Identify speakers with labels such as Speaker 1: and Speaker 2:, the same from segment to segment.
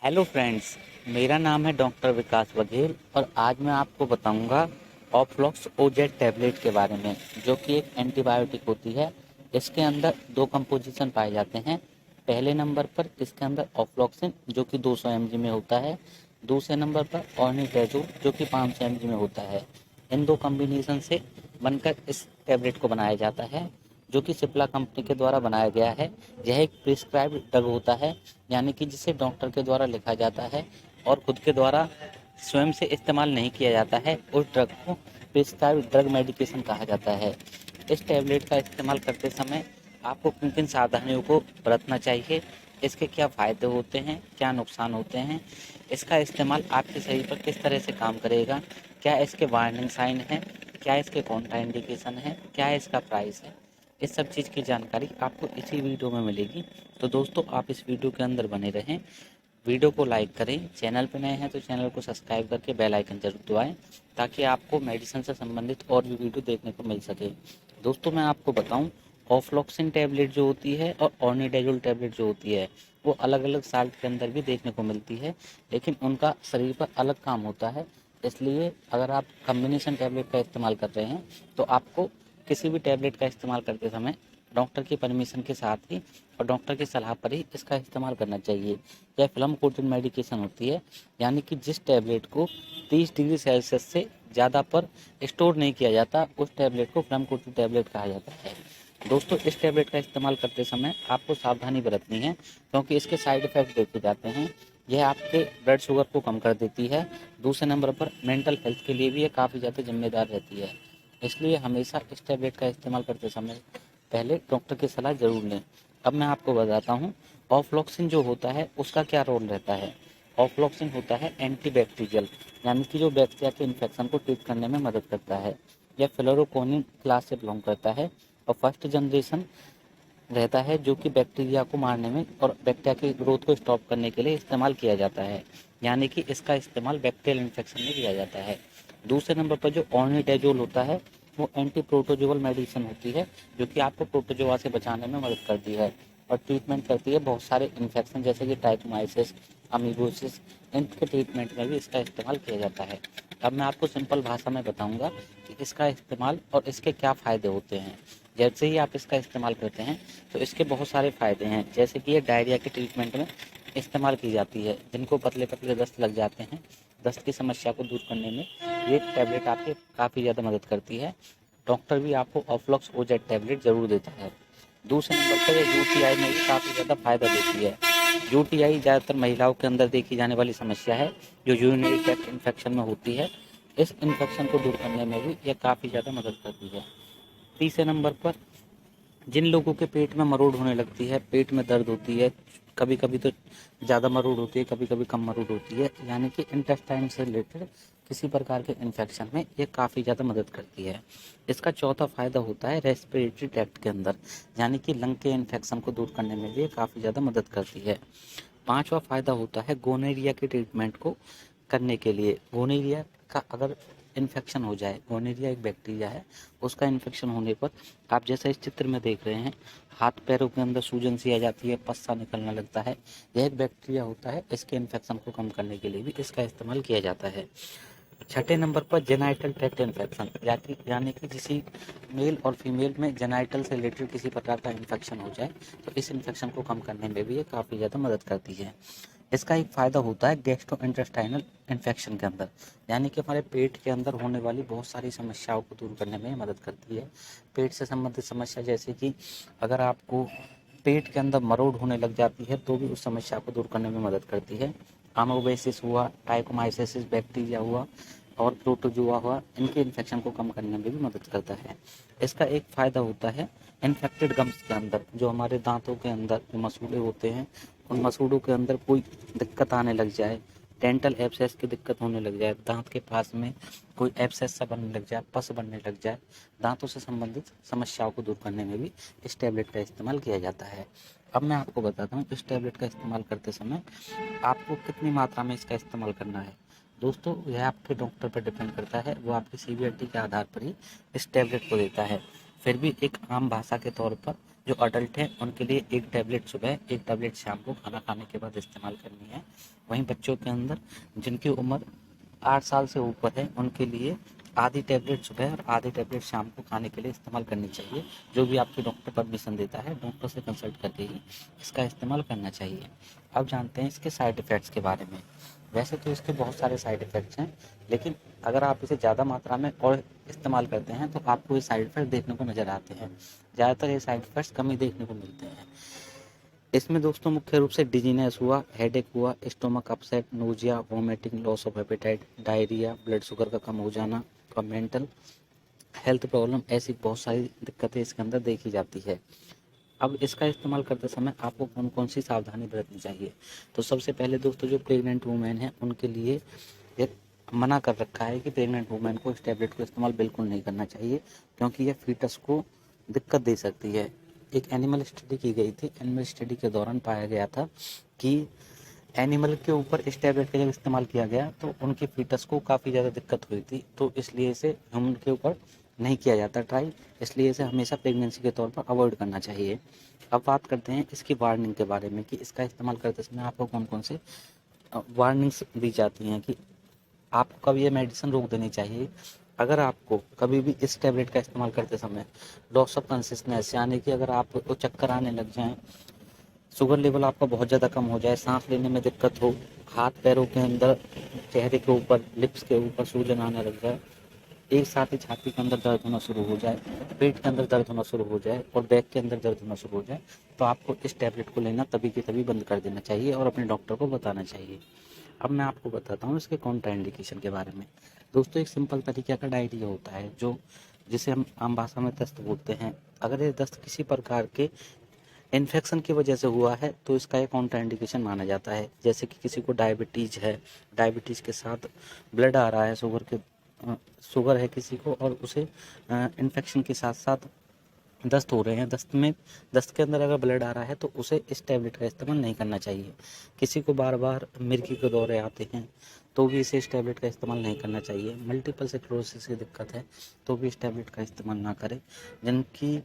Speaker 1: Hello friends, मेरा नाम है डॉक्टर विकास बघेल और आज मैं आपको बताऊंगा ऑफ्लॉक्स ओजेड टैबलेट के बारे में, जो कि एक एंटीबायोटिक होती है। इसके अंदर दो कंपोजिशन पाए जाते हैं। पहले नंबर पर इसके अंदर ऑफ्लॉक्सिन, जो कि 200 mg में होता है। दूसरे नंबर पर ऑर्निडेजोल, जो कि 500 mg में होता है। इन दो कॉम्बिनेशन से बनकर इस टैबलेट को बनाया जाता है, जो कि सिप्ला कंपनी के द्वारा बनाया गया है। यह एक प्रिस्क्राइब्ड ड्रग होता है, यानी कि जिसे डॉक्टर के द्वारा लिखा जाता है और खुद के द्वारा स्वयं से इस्तेमाल नहीं किया जाता है। उस ड्रग को प्रिस्क्राइब्ड ड्रग मेडिकेशन कहा जाता है। इस टैबलेट का इस्तेमाल करते समय आपको किन किन सावधानियों को बरतना चाहिए, इसके क्या फ़ायदे होते हैं, क्या नुकसान होते हैं, इसका इस्तेमाल आपके शरीर पर किस तरह से काम करेगा, क्या इसके वार्निंग साइन हैं, क्या इसके कॉन्ट्राइंडिकेशन है, क्या इसका प्राइस है, इस सब चीज़ की जानकारी आपको इसी वीडियो में मिलेगी। तो दोस्तों, आप इस वीडियो के अंदर बने रहें। वीडियो को लाइक करें, चैनल पर नए हैं तो चैनल को सब्सक्राइब करके बेल आइकन जरूर दबाएं, ताकि आपको मेडिसिन से संबंधित और भी वीडियो देखने को मिल सके। दोस्तों, मैं आपको बताऊं, ऑफ्लॉक्सिन टैबलेट जो होती है और ऑर्निडेजोल टैबलेट जो होती है, वो अलग अलग साल्ट के अंदर भी देखने को मिलती है, लेकिन उनका शरीर पर अलग काम होता है। इसलिए अगर आप कम्बिनेशन टैबलेट का इस्तेमाल कर रहे हैं तो आपको किसी भी टैबलेट का इस्तेमाल करते समय डॉक्टर की परमिशन के साथ ही और डॉक्टर की सलाह पर ही इसका इस्तेमाल करना चाहिए। यह फिल्म कोटेड मेडिकेशन होती है, यानी कि जिस टैबलेट को 30 डिग्री सेल्सियस से ज़्यादा पर स्टोर नहीं किया जाता, उस टैबलेट को फिल्म कोटेड टैबलेट कहा जाता है। दोस्तों, इस टैबलेट का इस्तेमाल करते समय आपको सावधानी बरतनी है, क्योंकि इसके साइड इफ़ेक्ट देखे जाते हैं। यह आपके ब्लड शुगर को कम कर देती है। दूसरे नंबर पर मेंटल हेल्थ के लिए भी ये काफ़ी ज़्यादा जिम्मेदार रहती है। इसलिए हमेशा इस टैबलेट का इस्तेमाल करते समय पहले डॉक्टर की सलाह ज़रूर लें। अब मैं आपको बताता हूँ ऑफ्लॉक्सिन जो होता है उसका क्या रोल रहता है। ऑफ्लॉक्सिन होता है एंटीबैक्टीरियल, यानी कि जो बैक्टीरिया के इन्फेक्शन को ट्रीट करने में मदद करता है। यह फ्लोरोकोनिन क्लास से बिलोंग करता है और फर्स्ट जनरेशन रहता है, जो कि बैक्टीरिया को मारने में और बैक्टीरिया की ग्रोथ को स्टॉप करने के लिए इस्तेमाल किया जाता है, यानी कि इसका इस्तेमाल बैक्टीरियल इन्फेक्शन में किया जाता है। दूसरे नंबर पर जो ऑर्निडेजोल होता है, वो एंटी प्रोटोजोअल मेडिसिन होती है, जो कि आपको प्रोटोजोआ से बचाने में मदद करती है और ट्रीटमेंट करती है बहुत सारे इन्फेक्शन, जैसे कि टाइफमाइसिस, अमीबोसिस। इनके ट्रीटमेंट में भी इसका इस्तेमाल किया जाता है। अब मैं आपको सिंपल भाषा में बताऊंगा कि इसका इस्तेमाल और इसके क्या फ़ायदे होते हैं। जैसे ही आप इसका इस्तेमाल करते हैं तो इसके बहुत सारे फ़ायदे हैं, जैसे कि ये डायरिया के ट्रीटमेंट में इस्तेमाल की जाती है। जिनको पतले पतले दस्त लग जाते हैं, दस्त की समस्या को दूर करने में ये टैबलेट आपके काफ़ी ज़्यादा मदद करती है। डॉक्टर भी आपको ऑफ्लॉक्स ओजेड टैबलेट ज़रूर देता है। दूसरे नंबर पर ये यूटीआई में भी काफ़ी ज़्यादा फायदा देती है। यूटीआई ज़्यादातर महिलाओं के अंदर देखी जाने वाली समस्या है, जो यूरिनरी ट्रैक्ट इन्फेक्शन में होती है। इस इन्फेक्शन को दूर करने में भी यह काफ़ी ज़्यादा मदद करती है। तीसरे नंबर पर जिन लोगों के पेट में मरोड़ होने लगती है, पेट में दर्द होती है, कभी कभी तो ज़्यादा मरोड़ होती है, कभी कभी कम मरोड़ होती है, यानी कि इंटेस्टाइन से रिलेटेड किसी प्रकार के इन्फेक्शन में ये काफ़ी ज़्यादा मदद करती है। इसका चौथा फ़ायदा होता है रेस्पिरेटरी ट्रैक्ट के अंदर, यानी कि लंग के इन्फेक्शन को दूर करने में भी ये काफ़ी ज़्यादा मदद करती है। पांचवा फ़ायदा होता है गोनेरिया के ट्रीटमेंट को करने के लिए। गोनेरिया का अगर इन्फेक्शन हो जाए, गोनेरिया एक बैक्टीरिया है, उसका इन्फेक्शन होने पर आप जैसा इस चित्र में देख रहे हैं, हाथ पैरों के अंदर सूजन सी आ जाती है, पस सा निकलने लगता है, यह एक बैक्टीरिया होता है। इसके इन्फेक्शन को कम करने के लिए भी इसका इस्तेमाल किया जाता है। छठे नंबर पर जेनाइटल ट्रैक्ट इन्फेक्शन, यानी कि किसी मेल और फीमेल में जेनाइटल से रिलेटेड किसी प्रकार का इन्फेक्शन हो जाए तो इस इन्फेक्शन को कम करने में भी ये काफ़ी ज़्यादा मदद करती है। इसका एक फ़ायदा होता है गैस्ट्रोइंटेस्टाइनल इन्फेक्शन के अंदर, यानी कि हमारे पेट के अंदर होने वाली बहुत सारी समस्याओं को दूर करने में मदद करती है। पेट से संबंधित समस्या, जैसे कि अगर आपको पेट के अंदर मरोड़ होने लग जाती है तो भी उस समस्या को दूर करने में मदद करती है। अमोबेसिस हुआ, टाइकोमाइसिस बैक्टीरिया हुआ और प्रोटोजोआ हुआ, इनके इन्फेक्शन को कम करने में भी मदद करता है। इसका एक फ़ायदा होता है इन्फेक्टेड गम्स के अंदर, जो हमारे दांतों के अंदर जो मसूड़े होते हैं, उन मसूड़ों के अंदर कोई दिक्कत आने लग जाए, डेंटल एब्सेस की दिक्कत होने लग जाए, दांत के पास में कोई एब्सेस सा बनने लग जाए, पस बनने लग जाए, दांतों से संबंधित समस्याओं को दूर करने में भी इस टैबलेट का इस्तेमाल किया जाता है। अब मैं आपको बताता हूँ इस टैबलेट का इस्तेमाल करते समय आपको कितनी मात्रा में इसका इस्तेमाल करना है। दोस्तों, यह आपके डॉक्टर पर डिपेंड करता है, वो आपकी सीवियरिटी के आधार पर ही इस टैबलेट को देता है। फिर भी एक आम भाषा के तौर पर जो अडल्ट हैं उनके लिए एक टैबलेट सुबह, एक टैबलेट शाम को खाना खाने के बाद इस्तेमाल करनी है। वहीं बच्चों के अंदर जिनकी उम्र 8 साल से ऊपर है उनके लिए आधी टैबलेट सुबह और आधी टैबलेट शाम को खाने के लिए इस्तेमाल करनी चाहिए। जो भी आपके डॉक्टर परमिशन देता है, डॉक्टर से कंसल्ट करके ही इसका इस्तेमाल करना चाहिए। अब जानते हैं इसके साइड इफ़ेक्ट्स के बारे में। वैसे तो इसके बहुत सारे साइड इफ़ेक्ट्स हैं, लेकिन अगर आप इसे ज़्यादा मात्रा में और इस्तेमाल करते हैं तो आपको ये साइड इफ़ेक्ट देखने को नज़र आते हैं। ज़्यादातर ये साइड इफ़ेक्ट्स कम ही देखने को मिलते हैं। इसमें दोस्तों मुख्य रूप से डिजीनेस हुआ, हेडेक हुआ, stomach upset, nausea, vomiting, loss of appetite, diarrhoea, blood sugar का कम हो जाना और मेंटल हेल्थ प्रॉब्लम, ऐसी बहुत सारी दिक्कतें इसके अंदर देखी जाती है। अब इसका इस्तेमाल करते समय आपको कौन कौन सी सावधानी बरतनी चाहिए? तो सबसे पहले दोस्तों जो प्रेग्नेंट वुमेन है उनके लिए ये मना कर रखा है कि प्रेग्नेंट वुमेन को इस टैबलेट को इस्तेमाल बिल्कुल नहीं करना चाहिए, क्योंकि यह फीटस को दिक्कत दे सकती है। एक एनिमल स्टडी की गई थी। एनिमल स्टडी के दौरान पाया गया था कि एनिमल के ऊपर इस टैबलेट का जब इस्तेमाल किया गया तो उनके फीटस को काफ़ी ज़्यादा दिक्कत हुई थी। तो इसलिए इसे ह्यूमन के ऊपर नहीं किया जाता ट्राई, इसलिए इसे हमेशा प्रेगनेंसी के तौर पर अवॉइड करना चाहिए। अब बात करते हैं इसकी वार्निंग के बारे में कि इसका इस्तेमाल करते समय आपको कौन कौन से वार्निंग्स दी जाती हैं कि आपको कब ये मेडिसिन रोक देनी चाहिए। अगर आपको कभी भी इस टैबलेट का इस्तेमाल करते समय लॉस ऑफ कॉन्शियसनेस, यानी कि अगर आपको चक्कर आने लग जाएँ, शुगर लेवल आपका बहुत ज़्यादा कम हो जाए, सांस लेने में दिक्कत हो, हाथ पैरों के अंदर, चेहरे के ऊपर, लिप्स के ऊपर सूजन आने लग जाए, एक साथ ही छाती के अंदर दर्द होना शुरू हो जाए, पेट के अंदर दर्द होना शुरू हो जाए और बैक के अंदर दर्द होना शुरू हो जाए, तो आपको इस टैबलेट को लेना तभी के तभी बंद कर देना चाहिए और अपने डॉक्टर को बताना चाहिए। अब मैं आपको बताता हूँ इसके कॉन्ट्राइंडिकेशन के बारे में। दोस्तों एक सिंपल तरीके का डायरिया होता है जो जिसे हम आम भाषा में दस्त बोलते हैं। अगर ये दस्त किसी प्रकार के इन्फेक्शन की वजह से हुआ है तो इसका एक कॉन्ट्राइंडिकेशन माना जाता है। जैसे कि किसी को डायबिटीज़ है, डायबिटीज़ के साथ ब्लड आ रहा है, शुगर है किसी को और उसे इन्फेक्शन के साथ साथ दस्त हो रहे हैं, दस्त के अंदर अगर ब्लड आ रहा है तो उसे इस टैबलेट का इस्तेमाल नहीं करना चाहिए। किसी को बार बार मिर्गी के दौरे आते हैं तो भी इसे इस टैबलेट का इस्तेमाल नहीं करना चाहिए। मल्टीपल स्क्लेरोसिस की दिक्कत है तो भी इस टैबलेट का इस्तेमाल ना करें। जिनकी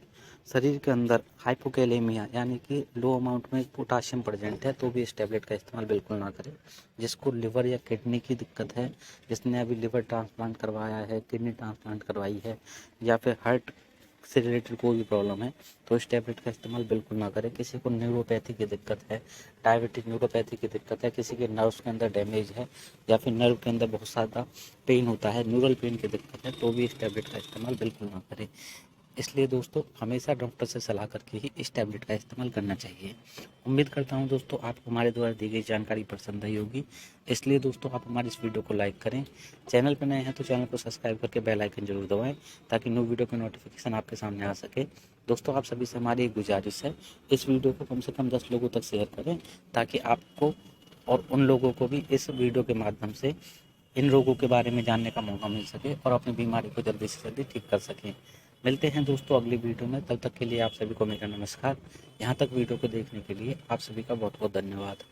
Speaker 1: शरीर के अंदर हाइपोकैलेमिया यानी कि लो अमाउंट में पोटाशियम प्रेजेंट है तो भी इस टैबलेट का इस्तेमाल बिल्कुल ना करें। जिसको लिवर या किडनी की दिक्कत है, जिसने अभी लिवर ट्रांसप्लांट करवाया है, किडनी ट्रांसप्लांट करवाई है या फिर हार्ट से रिलेटेड कोई भी प्रॉब्लम है तो इस टैबलेट का इस्तेमाल बिल्कुल ना करें। किसी को न्यूरोपैथी की दिक्कत है, डायबिटिक न्यूरोपैथी की दिक्कत है, किसी के नर्व्स के अंदर डैमेज है या फिर नर्व के अंदर बहुत ज़्यादा पेन होता है, न्यूरल पेन की दिक्कत है, तो भी इस टैबलेट का इस्तेमाल बिल्कुल ना करें। इसलिए दोस्तों हमेशा डॉक्टर से सलाह करके ही इस टैबलेट का इस्तेमाल करना चाहिए। उम्मीद करता हूँ दोस्तों आपको हमारे द्वारा दी गई जानकारी पसंद आई होगी। इसलिए दोस्तों आप हमारी इस वीडियो को लाइक करें, चैनल पर नए हैं तो चैनल को सब्सक्राइब करके बेल आइकन जरूर दबाएं ताकि न्यू वीडियो की नोटिफिकेशन आपके सामने आ सके। दोस्तों आप सभी से हमारी एक गुजारिश है, इस वीडियो को कम से कम 10 लोगों तक शेयर करें ताकि आपको और उन लोगों को भी इस वीडियो के माध्यम से इन रोगों के बारे में जानने का मौका मिल सके और अपनी बीमारी को जल्दी से जल्दी ठीक कर सकें। मिलते हैं दोस्तों अगली वीडियो में, तब तक के लिए आप सभी को मेरा नमस्कार। यहाँ तक वीडियो को देखने के लिए आप सभी का बहुत बहुत धन्यवाद।